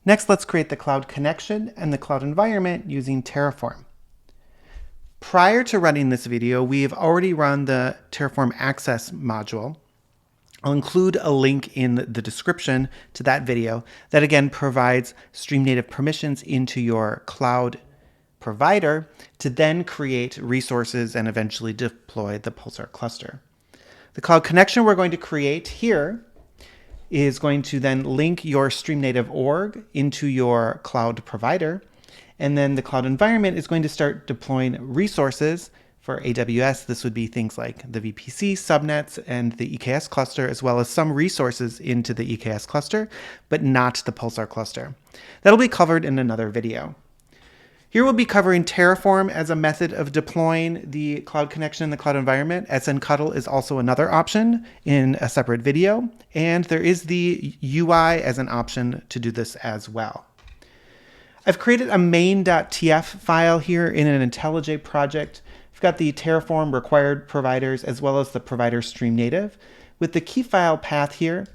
Next, let's create the cloud connection and the cloud environment using Terraform. Prior to running this video, we've already run the Terraform access module. I'll include a link in the description to that video that again provides StreamNative permissions into your cloud provider to then create resources and eventually deploy the Pulsar cluster. The cloud connection we're going to create here is going to then link your StreamNative org into your cloud provider. And then the cloud environment is going to start deploying resources for AWS. This would be things like the VPC, subnets, and the EKS cluster, as well as some resources into the EKS cluster, but not the Pulsar cluster. That'll be covered in another video. Here we'll be covering Terraform as a method of deploying the cloud connection in the cloud environment. SNCuddle is also another option in a separate video. And there is the UI as an option to do this as well. I've created a main.tf file here in an IntelliJ project. I've got the Terraform required providers as well as the provider StreamNative. With the key file path here,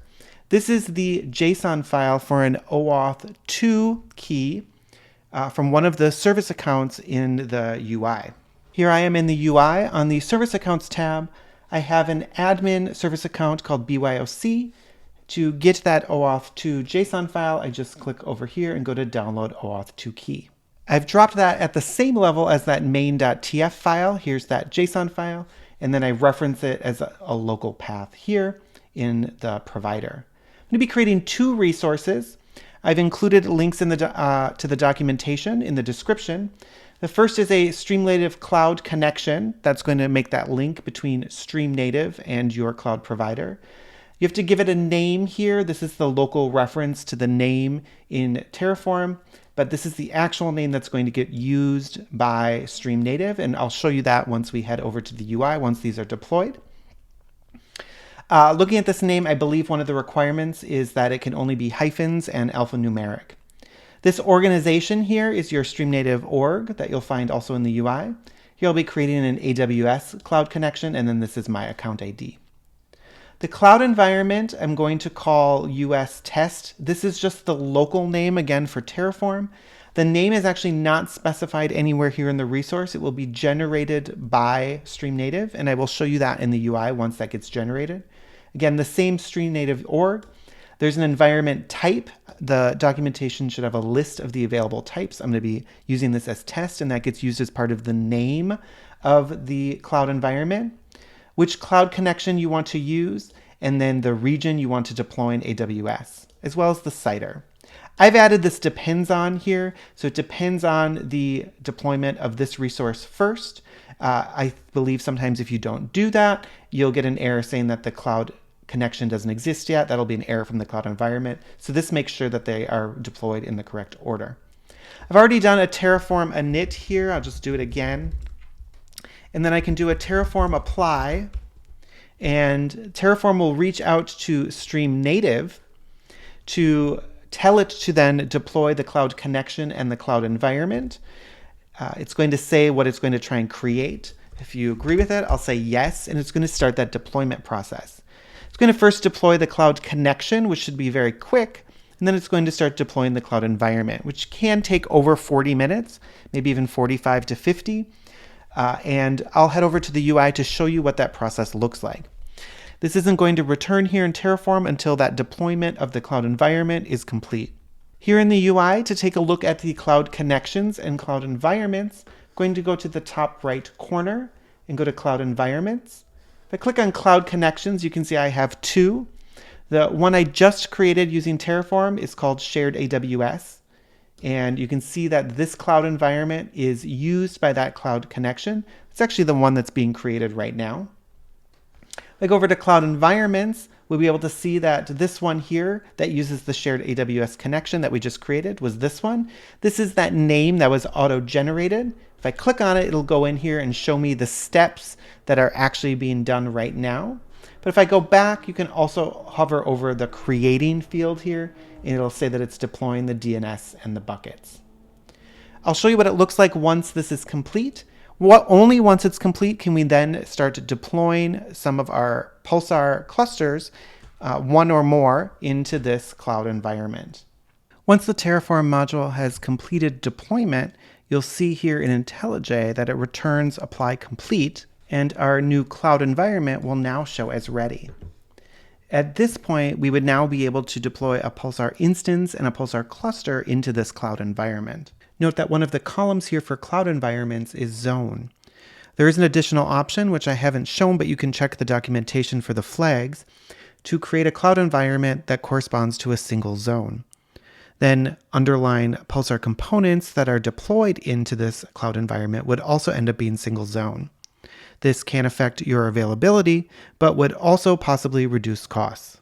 this is the JSON file for an OAuth 2 key from one of the service accounts in the UI. Here I am in the UI. On the Service Accounts tab, I have an admin service account called BYOC. To get that OAuth 2 JSON file, I just click over here and go to Download OAuth 2 key. I've dropped that at the same level as that main.tf file. Here's that JSON file, and then I reference it as a local path here in the provider. I'm going to be creating two resources. I've included links in to the documentation in the description. The first is a StreamNative cloud connection that's going to make that link between StreamNative and your cloud provider. You have to give it a name here. This is the local reference to the name in Terraform, but this is the actual name that's going to get used by StreamNative, and I'll show you that once we head over to the UI, once these are deployed. Looking at this name, I believe one of the requirements is that it can only be hyphens and alphanumeric. This organization here is your StreamNative org that you'll find also in the UI. Here I'll be creating an AWS cloud connection, and then this is my account ID. The cloud environment I'm going to call US test. This is just the local name again for Terraform. The name is actually not specified anywhere here in the resource. It will be generated by StreamNative, and I will show you that in the UI once that gets generated. Again, the same StreamNative org. There's an environment type. The documentation should have a list of the available types. I'm going to be using this as test, and that gets used as part of the name of the cloud environment, which cloud connection you want to use, and then the region you want to deploy in AWS, as well as the CIDR. I've added this depends on here, so it depends on the deployment of this resource first. I believe sometimes if you don't do that, you'll get an error saying that the cloud connection doesn't exist yet. That'll be an error from the cloud environment. So this makes sure that they are deployed in the correct order. I've already done a Terraform init here. I'll just do it again. And then I can do a Terraform apply, and Terraform will reach out to StreamNative to tell it to then deploy the cloud connection and the cloud environment. It's going to say what it's going to try and create. If you agree with it, I'll say yes, and it's going to start that deployment process. It's going to first deploy the cloud connection, which should be very quick, and then it's going to start deploying the cloud environment, which can take over 40 minutes, maybe even 45 to 50. And I'll head over to the UI to show you what that process looks like. This isn't going to return here in Terraform until that deployment of the cloud environment is complete. Here in the UI, to take a look at the cloud connections and cloud environments, I'm going to go to the top right corner and go to Cloud Environments. If I click on Cloud Connections, you can see I have two. The one I just created using Terraform is called Shared AWS. And you can see that this cloud environment is used by that cloud connection. It's actually the one that's being created right now. If I go over to Cloud Environments, we'll be able to see that this one here that uses the shared AWS connection that we just created was this one. This is that name that was auto-generated. If I click on it, it'll go in here and show me the steps that are actually being done right now. But if I go back, you can also hover over the creating field here, and it'll say that it's deploying the DNS and the buckets. I'll show you what it looks like once this is complete. Only once it's complete can we then start deploying some of our Pulsar clusters, one or more, into this cloud environment. Once the Terraform module has completed deployment, you'll see here in IntelliJ that it returns apply complete, and our new cloud environment will now show as ready. At this point, we would now be able to deploy a Pulsar instance and a Pulsar cluster into this cloud environment. Note that one of the columns here for cloud environments is zone. There is an additional option, which I haven't shown, but you can check the documentation for the flags, to create a cloud environment that corresponds to a single zone. Then underline Pulsar components that are deployed into this cloud environment would also end up being single zone. This can affect your availability, but would also possibly reduce costs.